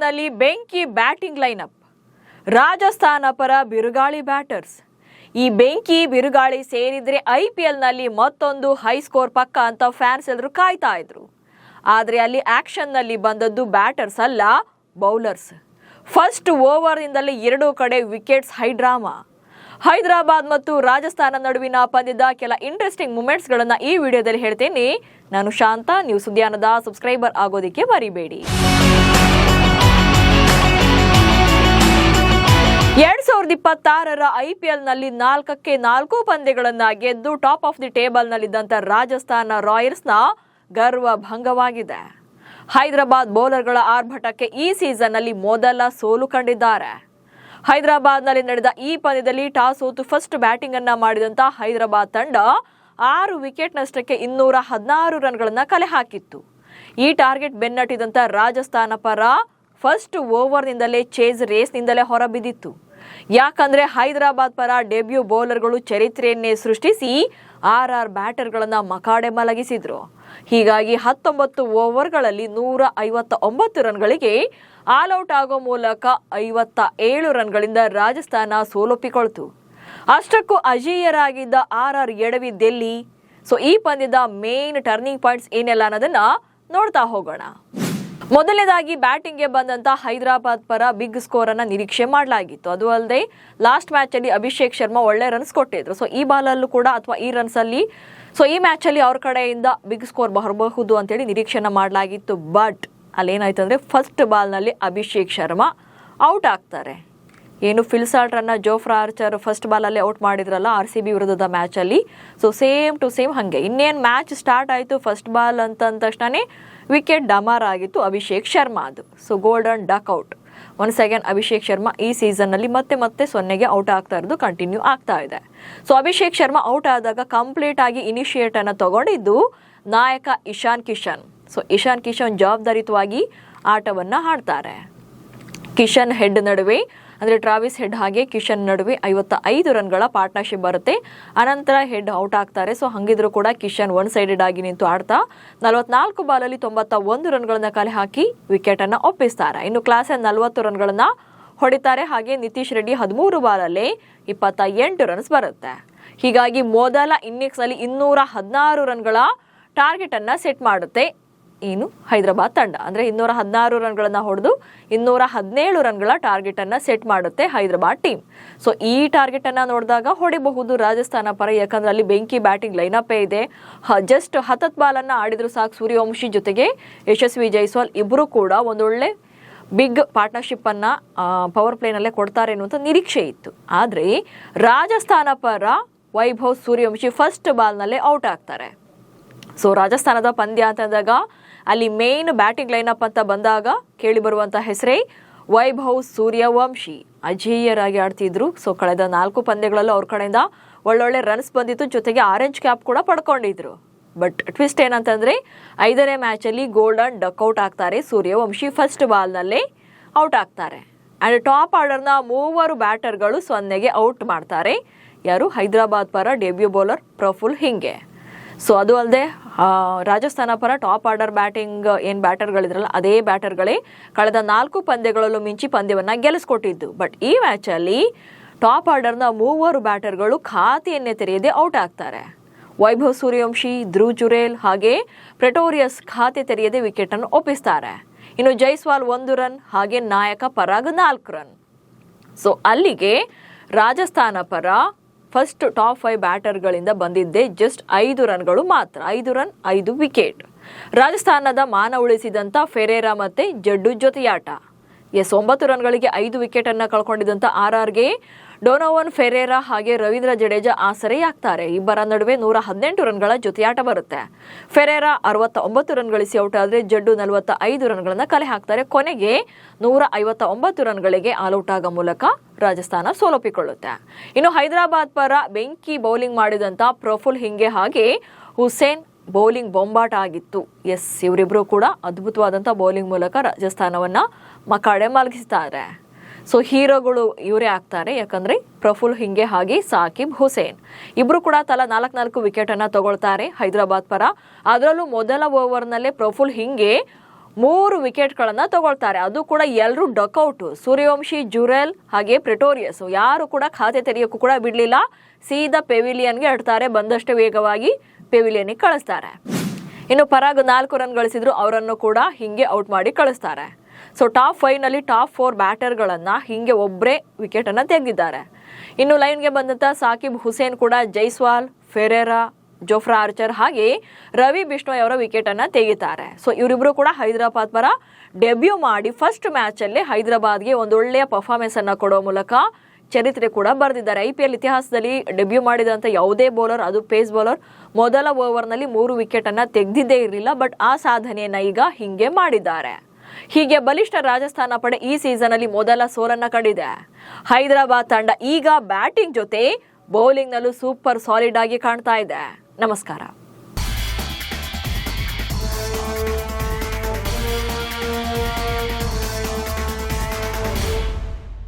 ಹೈದರಾಬಾದ್ನಲ್ಲಿ ಬೆಂಕಿ batting lineup. Rajasthan ಪರ ಬಿರುಗಾಳಿ ಬ್ಯಾಟರ್ಸ್. ಈ ಬೆಂಕಿ ಬಿರುಗಾಳಿ ಸೇರಿದ್ರೆ IPLನಲ್ಲಿ ಮತ್ತೊಂದು ಹೈ ಸ್ಕೋರ್ ಪಕ್ಕ ಅಂತ ಫ್ಯಾನ್ಸ್ ಎಲ್ಲರೂ ಕಾಯ್ತಾ ಇದ್ರು. ಆದರೆ ಅಲ್ಲಿ ಆಕ್ಷನ್ನಲ್ಲಿ ಬಂದದ್ದು ಬ್ಯಾಟರ್ಸ್ ಅಲ್ಲ, ಬೌಲರ್ಸ್. ಫಸ್ಟ್ ಓವರ್ನಿಂದಲೇ 2 ಕಡೆ ವಿಕೆಟ್ಸ್ ಹೈಡ್ರಾಮಾ. ಹೈದರಾಬಾದ್ ಮತ್ತು ರಾಜಸ್ಥಾನ ನಡುವಿನ ಪಂದ್ಯದ ಕೆಲ ಇಂಟ್ರೆಸ್ಟಿಂಗ್ ಮೂಮೆಂಟ್ಸ್ಗಳನ್ನು ಈ ವಿಡಿಯೋದಲ್ಲಿ ಹೇಳ್ತೇನೆ. ನಾನು ಶಾಂತ. ನೀವು ಸುದ್ದಿಯಾನದ ಸಬ್ಸ್ಕ್ರೈಬರ್ ಆಗೋದಕ್ಕೆ ಮರಿಬೇಡಿ. 2026ರ IPLನಲ್ಲಿ 4ಕ್ಕೆ 4 ಪಂದ್ಯಗಳನ್ನು ಗೆದ್ದು ಟಾಪ್ ಆಫ್ ದಿ ಟೇಬಲ್ನಲ್ಲಿದ್ದಂಥ ರಾಜಸ್ಥಾನ ರಾಯಲ್ಸ್ನ ಗರ್ವ ಭಂಗವಾಗಿದೆ. ಹೈದರಾಬಾದ್ ಬೌಲರ್ಗಳ ಆರ್ಭಟಕ್ಕೆ ಈ ಸೀಸನ್ನಲ್ಲಿ ಮೊದಲ ಸೋಲು ಕಂಡಿದ್ದಾರೆ. ಹೈದರಾಬಾದ್ನಲ್ಲಿ ನಡೆದ ಈ ಪಂದ್ಯದಲ್ಲಿ ಟಾಸ್ ಸೋತು ಫಸ್ಟ್ ಬ್ಯಾಟಿಂಗ್ ಅನ್ನ ಮಾಡಿದಂಥ ಹೈದರಾಬಾದ್ ತಂಡ 6 ವಿಕೆಟ್ ನಷ್ಟಕ್ಕೆ 216 ರನ್ಗಳನ್ನು ಕಲೆ ಹಾಕಿತ್ತು. ಈ ಟಾರ್ಗೆಟ್ ಬೆನ್ನಟ್ಟಿದಂಥ ರಾಜಸ್ಥಾನ ಪರ ಫಸ್ಟ್ ಓವರ್ನಿಂದಲೇ ಚೇಸ್ ರೇಸ್ನಿಂದಲೇ ಹೊರಬಿದ್ದಿತ್ತು. ಯಾಕಂದ್ರೆ ಹೈದರಾಬಾದ್ ಪರ ಡೆಬ್ಯೂ ಬೌಲರ್ಗಳು ಚರಿತ್ರೆಯನ್ನೇ ಸೃಷ್ಟಿಸಿ RR ಬ್ಯಾಟರ್ಗಳನ್ನು ಮಕಾಡೆ ಮಲಗಿಸಿದ್ರು. ಹೀಗಾಗಿ 19 ಓವರ್ಗಳಲ್ಲಿ 159 ರನ್ಗಳಿಗೆ ಆಲ್ಔಟ್ ಆಗೋ ಮೂಲಕ 57 ರನ್ಗಳಿಂದ ರಾಜಸ್ಥಾನ ಸೋಲೊಪ್ಪಿಕೊಳ್ತು. ಅಷ್ಟಕ್ಕೂ ಅಜೇಯರಾಗಿದ್ದ RR ಎಡವಿದ್ದೆಲ್ಲಿ? ಸೊ ಈ ಪಂದ್ಯದ ಮೇನ್ ಟರ್ನಿಂಗ್ ಪಾಯಿಂಟ್ಸ್ ಏನೆಲ್ಲ ಅನ್ನೋದನ್ನ ನೋಡ್ತಾ ಹೋಗೋಣ. ಮೊದಲನೇದಾಗಿ ಬ್ಯಾಟಿಂಗ್ಗೆ ಬಂದಂತ ಹೈದರಾಬಾದ್ ಪರ ಬಿಗ್ ಸ್ಕೋರ್ ಅನ್ನ ನಿರೀಕ್ಷೆ ಮಾಡಲಾಗಿತ್ತು. ಅದು ಅಲ್ಲದೆ ಲಾಸ್ಟ್ ಮ್ಯಾಚ್ ಅಲ್ಲಿ ಅಭಿಷೇಕ್ ಶರ್ಮಾ ಒಳ್ಳೆ ರನ್ಸ್ ಕೊಟ್ಟಿದ್ರು. ಸೊ ಈ ಬಾಲಲ್ಲೂ ಕೂಡ ಅಥವಾ ಈ ರನ್ಸ್ ಅಲ್ಲಿ ಈ ಮ್ಯಾಚ್ ಅಲ್ಲಿ ಅವ್ರ ಕಡೆಯಿಂದ ಬಿಗ್ ಸ್ಕೋರ್ ಬರಬಹುದು ಅಂತೇಳಿ ನಿರೀಕ್ಷೆನ ಮಾಡಲಾಗಿತ್ತು. ಬಟ್ ಅಲ್ಲೇನಾಯ್ತು ಅಂದ್ರೆ ಫಸ್ಟ್ ಬಾಲ್ನಲ್ಲಿ ಅಭಿಷೇಕ್ ಶರ್ಮಾ ಔಟ್ ಆಗ್ತಾರೆ. ಏನು ಫಿಲ್ಸಾಲ್ಟ್ರನ್ನ ಜೋಫ್ರಾ ಆರ್ಚರ್ ಫಸ್ಟ್ ಬಾಲಲ್ಲಿ ಔಟ್ ಮಾಡಿದ್ರಲ್ಲ RCB ವಿರುದ್ಧದ ಮ್ಯಾಚಲ್ಲಿ. ಸೇಮ್ ಟು ಸೇಮ್ ಹಾಗೆ ಇನ್ನೇನು ಮ್ಯಾಚ್ ಸ್ಟಾರ್ಟ್ ಆಯಿತು, ಫಸ್ಟ್ ಬಾಲ್ ಅಂತ ತಕ್ಷಣನೇ ವಿಕೆಟ್ ಡಮಾರ್ ಆಗಿತ್ತು ಅಭಿಷೇಕ್ ಶರ್ಮಾ. ಅದು golden duck out. Once again Abhishek Sharma ಈ ಸೀಸನ್ನಲ್ಲಿ ಮತ್ತೆ 0ಗೆ ಔಟ್ ಆಗ್ತಾ ಇರೋದು ಕಂಟಿನ್ಯೂ ಆಗ್ತಾ ಇದೆ. ಅಭಿಷೇಕ್ ಶರ್ಮಾ ಔಟ್ ಆದಾಗ ಕಂಪ್ಲೀಟ್ ಆಗಿ ಇನಿಷಿಯೇಟ್ ಅನ್ನು ತಗೊಂಡಿದ್ದು ನಾಯಕ ಇಶಾನ್ ಕಿಶನ್. ಇಶಾನ್ ಕಿಶನ್ ಜವಾಬ್ದಾರಿಯುತವಾಗಿ ಆಟವನ್ನ ಆಡ್ತಾರೆ. ಕಿಶನ್ ಹೆಡ್ ನಡುವೆ ಅಂದರೆ ಟ್ರಾವಿಸ್ ಹೆಡ್ ಹಾಗೆ ಕಿಶನ್ ನಡುವೆ 55 ರನ್ಗಳ ಪಾರ್ಟ್ನರ್ಶಿಪ್ ಬರುತ್ತೆ. ಅನಂತರ ಹೆಡ್ ಔಟ್ ಆಗ್ತಾರೆ. ಹಂಗಿದ್ರು ಕೂಡ ಕಿಶನ್ ಒನ್ ಸೈಡೆಡ್ ಆಗಿ ನಿಂತು ಆಡ್ತಾ 44 ಬಾಲಲ್ಲಿ 91 ರನ್ಗಳನ್ನ ಕಲೆ ಹಾಕಿ ವಿಕೆಟ್ ಅನ್ನ ಒಪ್ಪಿಸ್ತಾರೆ. ಇನ್ನು ಕ್ಲಾಸನ್ 40 ರನ್ಗಳನ್ನ ಹೊಡಿತಾರೆ. ಹಾಗೆ ನಿತೀಶ್ ರೆಡ್ಡಿ 13 ಬಾಲಲ್ಲಿ 28 ರನ್ಸ್ ಬರುತ್ತೆ. ಹೀಗಾಗಿ ಮೊದಲ ಇನ್ನಿಂಗ್ಸ್ ಅಲ್ಲಿ 216 ರನ್ಗಳ ಟಾರ್ಗೆಟ್ ಅನ್ನ ಸೆಟ್ ಮಾಡುತ್ತೆ ಏನು ಹೈದರಾಬಾದ್ ತಂಡ. ಅಂದ್ರೆ 216 ರನ್ಗಳನ್ನ ಹೊಡೆದು 217 ರನ್ಗಳ ಟಾರ್ಗೆಟ್ ಅನ್ನ ಸೆಟ್ ಮಾಡುತ್ತೆ ಹೈದರಾಬಾದ್ ಟೀಮ್. ಈ ಟಾರ್ಗೆಟ್ ಅನ್ನ ನೋಡಿದಾಗ ಹೊಡಿಬಹುದು ರಾಜಸ್ಥಾನ ಪರ. ಯಾಕಂದ್ರೆ ಅಲ್ಲಿ ಬೆಂಕಿ ಬ್ಯಾಟಿಂಗ್ ಲೈನಪ್ ಇದೆ. ಜಸ್ಟ್ 10 ಬಾಲನ್ನ ಆಡಿದ್ರು ಸಾಕು. ಸೂರ್ಯವಂಶಿ ಜೊತೆಗೆ ಯಶಸ್ವಿ ಜೈಸ್ವಾಲ್ ಇಬ್ರು ಕೂಡ ಒಂದೊಳ್ಳೆ ಬಿಗ್ ಪಾರ್ಟ್ನರ್ಶಿಪ್ ಅನ್ನ ಪವರ್ ಪ್ಲೇನಲ್ಲೇ ಕೊಡ್ತಾರೆ ಅನ್ನುವಂಥ ನಿರೀಕ್ಷೆ ಇತ್ತು. ಆದ್ರೆ ರಾಜಸ್ಥಾನ ಪರ ವೈಭವ್ ಸೂರ್ಯವಂಶಿ ಫಸ್ಟ್ ಬಾಲ್ನಲ್ಲೇ ಔಟ್ ಆಗ್ತಾರೆ. ರಾಜಸ್ಥಾನದ ಪಂದ್ಯ ಅಂತಂದಾಗ ಅಲ್ಲಿ ಮೇನ್ ಬ್ಯಾಟಿಂಗ್ ಲೈನಪ್ ಅಂತ ಬಂದಾಗ ಕೇಳಿ ಬರುವಂತ ಹೆಸರೇ ವೈಭವ್ ಸೂರ್ಯವಂಶಿ. ಅಜೇಯರಾಗಿ ಆಡ್ತಿದ್ರು. ಕಳೆದ 4 ಪಂದ್ಯಗಳಲ್ಲೂ ಅವ್ರ ಕಡೆಯಿಂದ ಒಳ್ಳೊಳ್ಳೆ ರನ್ಸ್ ಬಂದಿತ್ತು. ಜೊತೆಗೆ ಆರೆಂಜ್ ಕ್ಯಾಪ್ ಕೂಡ ಪಡ್ಕೊಂಡಿದ್ರು. ಬಟ್ ಟ್ವಿಸ್ಟ್ ಏನಂತಂದ್ರೆ 5ನೇ ಮ್ಯಾಚ್ ಅಲ್ಲಿ ಗೋಲ್ಡನ್ ಡಕ್ಔಟ್ ಆಗ್ತಾರೆ ಸೂರ್ಯವಂಶಿ. ಫಸ್ಟ್ ಬಾಲ್ನಲ್ಲೇ ಔಟ್ ಆಗ್ತಾರೆ. ಅಂಡ್ ಟಾಪ್ ಆರ್ಡರ್ನ 3 ಬ್ಯಾಟರ್ಗಳು 0ಗೆ ಔಟ್ ಮಾಡ್ತಾರೆ. ಯಾರು? ಹೈದರಾಬಾದ್ ಪರ ಡೆಬ್ಯೂ ಬೌಲರ್ ಪ್ರಫುಲ್ ಹಿಂಗೆ. ಅದು ಅಲ್ಲದೆ ರಾಜಸ್ಥಾನ ಪರ ಟಾಪ್ ಆರ್ಡರ್ ಬ್ಯಾಟಿಂಗ್ ಏನು ಬ್ಯಾಟರ್ಗಳಿದ್ರಲ್ಲ ಅದೇ ಬ್ಯಾಟರ್ಗಳೇ ಕಳೆದ 4 ಪಂದ್ಯಗಳಲ್ಲೂ ಮಿಂಚಿ ಪಂದ್ಯವನ್ನ ಗೆಲ್ಲಿಸ್ಕೊಟ್ಟಿದ್ದು. ಬಟ್ ಈ ಮ್ಯಾಚಲ್ಲಿ ಟಾಪ್ ಆರ್ಡರ್ನ 3 ಬ್ಯಾಟರ್ಗಳು ಖಾತೆಯನ್ನೇ ತೆರೆಯದೆ ಔಟ್ ಆಗ್ತಾರೆ. ವೈಭವ್ ಸೂರ್ಯವಂಶಿ, ಧ್ರುವ್ ಜುರೇಲ್ ಹಾಗೆ ಪ್ರೆಟೋರಿಯಸ್ ಖಾತೆ ತೆರೆಯದೆ ವಿಕೆಟ್ ಅನ್ನು ಒಪ್ಪಿಸ್ತಾರೆ. ಇನ್ನು ಜೈಸ್ವಾಲ್ 1 ರನ್ ಹಾಗೆ ನಾಯಕ ಪರಾಗ್ 4 ರನ್. ಅಲ್ಲಿಗೆ ರಾಜಸ್ಥಾನ ಪರ ಫಸ್ಟ್ ಟಾಪ್ 5 ಬ್ಯಾಟರ್ಗಳಿಂದ ಬಂದಿದ್ದೆ ಜಸ್ಟ್ 5 ರನ್ಗಳು ಮಾತ್ರ. 5 ರನ್ 5 ವಿಕೆಟ್. ರಾಜಸ್ಥಾನದ ಮಾನ ಉಳಿಸಿದಂಥ ಫೆರೇರಾ ಮತ್ತೆ ಜಡ್ಡು ಜೊತೆಯಾಟ. 9 ರನ್ಗಳಿಗೆ 5 ವಿಕೆಟ್ ಅನ್ನ ಕಳ್ಕೊಂಡಿದ್ದಂಥ RRಗೆ ಡೊನೋವನ್ ಫೆರೇರಾ ಹಾಗೆ ರವೀಂದ್ರ ಜಡೇಜಾ ಆಸರೆಯಾಗ್ತಾರೆ. ಇಬ್ಬರ ನಡುವೆ 118 ರನ್ಗಳ ಜೊತೆಯಾಟ ಬರುತ್ತೆ. ಫೆರೇರಾ 69 ರನ್ ಗಳಿಸಿ ಔಟ್ ಆದ್ರೆ ಜಡ್ಡು 45 ರನ್ಗಳನ್ನ ಕಲೆ ಹಾಕ್ತಾರೆ. ಕೊನೆಗೆ 159 ರನ್ಗಳಿಗೆ ಆಲ್ಔಟ್ ಆಗೋ ಮೂಲಕ ರಾಜಸ್ಥಾನ ಸೋಲೊಪ್ಪಿಕೊಳ್ಳುತ್ತೆ. ಇನ್ನು ಹೈದರಾಬಾದ್ ಪರ ಬೆಂಕಿ ಬೌಲಿಂಗ್ ಮಾಡಿದಂತ ಪ್ರಫುಲ್ ಹಿಂಗೆ ಹಾಗೆ ಹುಸೇನ್ ಬೌಲಿಂಗ್ ಬೊಂಬಾಟ ಆಗಿತ್ತು. ಇವರಿಬ್ರು ಕೂಡ ಅದ್ಭುತವಾದಂಥ ಬೌಲಿಂಗ್ ಮೂಲಕ ರಾಜಸ್ಥಾನವನ್ನ ಮಕಾಡೆ ಮಲಗಿಸ್ತಾರೆ. ಹೀರೋಗಳು ಇವರೇ ಆಗ್ತಾರೆ. ಯಾಕಂದ್ರೆ ಪ್ರಫುಲ್ ಹಿಂಗೆ ಹಾಗೆ ಸಾಕಿಬ್ ಹುಸೇನ್ ಇಬ್ರು ಕೂಡ ತಲಾ 4 ವಿಕೆಟ್ ಅನ್ನ ತಗೊಳ್ತಾರೆ ಹೈದರಾಬಾದ್ ಪರ. ಅದರಲ್ಲೂ ಮೊದಲ ಓವರ್ನಲ್ಲೇ ಪ್ರಫುಲ್ ಹಿಂಗೆ 3 ವಿಕೆಟ್ಗಳನ್ನು ತಗೊಳ್ತಾರೆ. ಅದು ಕೂಡ ಎಲ್ಲರೂ ಡಕ್ಔಟ್. ಸೂರ್ಯವಂಶಿ, ಜುರೆಲ್ ಹಾಗೆ ಪ್ರೆಟೋರಿಯಸ್ ಯಾರು ಕೂಡ ಖಾತೆ ತೆರೆಯೋಕ್ಕೂ ಕೂಡ ಬಿಡಲಿಲ್ಲ. ಸೀದಾ ಪೆವಿಲಿಯನ್ಗೆ ಅಡ್ತಾರೆ. ಬಂದಷ್ಟೇ ವೇಗವಾಗಿ ಪೆವಿಲಿಯನ್ಗೆ ಕಳಿಸ್ತಾರೆ. ಇನ್ನು ಪರಾಗ್ 4 ರನ್ ಗಳಿಸಿದ್ರು, ಅವರನ್ನು ಕೂಡ ಹಿಂಗೆ ಔಟ್ ಮಾಡಿ ಕಳಿಸ್ತಾರೆ. ಸೊ ಟಾಪ್ 5 ನಲ್ಲಿ ಟಾಪ್ 4 ಬ್ಯಾಟರ್ಗಳನ್ನು ಹಿಂಗೆ ಒಬ್ಬರೇ ವಿಕೆಟನ್ನು ತೆಗೆದಿದ್ದಾರೆ. ಇನ್ನು ಲೈನ್ಗೆ ಬಂದಂಥ ಸಾಕಿಬ್ ಹುಸೇನ್ ಕೂಡ ಜೈಸ್ವಾಲ್, ಫೆರೇರಾ, ಜೋಫ್ರಾ ಆರ್ಚರ್ ಹಾಗೆ ರವಿ ಬಿಷ್ಣೋಯ್ ಅವರ ವಿಕೆಟನ್ನು ತೆಗಿತಾರೆ. ಸೊ ಇವರಿಬ್ಬರು ಕೂಡ ಹೈದರಾಬಾದ್ ಪರ ಡೆಬ್ಯೂ ಮಾಡಿ ಫಸ್ಟ್ ಮ್ಯಾಚಲ್ಲಿ ಹೈದರಾಬಾದ್ಗೆ ಒಂದೊಳ್ಳೆಯ ಪರ್ಫಾರ್ಮೆನ್ಸ್ ಅನ್ನು ಕೊಡೋ ಮೂಲಕ ಚರಿತ್ರೆ ಕೂಡ ಬರೆದಿದ್ದಾರೆ. IPL ಇತಿಹಾಸದಲ್ಲಿ ಡೆಬ್ಯೂ ಮಾಡಿದಂಥ ಯಾವುದೇ ಬೌಲರ್, ಅದು ಪೇಸ್ ಬೌಲರ್, ಮೊದಲ ಓವರ್ನಲ್ಲಿ 3 ವಿಕೆಟನ್ನು ತೆಗೆದಿದ್ದೇ ಇರಲಿಲ್ಲ. ಬಟ್ ಆ ಸಾಧನೆಯನ್ನು ಈಗ ಹಿಂಗೆ ಮಾಡಿದ್ದಾರೆ. ಹೀಗೆ ಬಲಿಷ್ಠ ರಾಜಸ್ಥಾನ ಪಡೆ ಈ ಸೀಸನ್ ಅಲ್ಲಿ ಮೊದಲ ಸೋಲನ್ನ ಕಂಡಿದೆ. ಹೈದರಾಬಾದ್ ತಂಡ ಈಗ ಬ್ಯಾಟಿಂಗ್ ಜೊತೆ ಬೌಲಿಂಗ್ ನಲ್ಲೂ ಸೂಪರ್ ಸಾಲಿಡ್ ಆಗಿ ಕಾಣ್ತಾ ಇದೆ. ನಮಸ್ಕಾರ.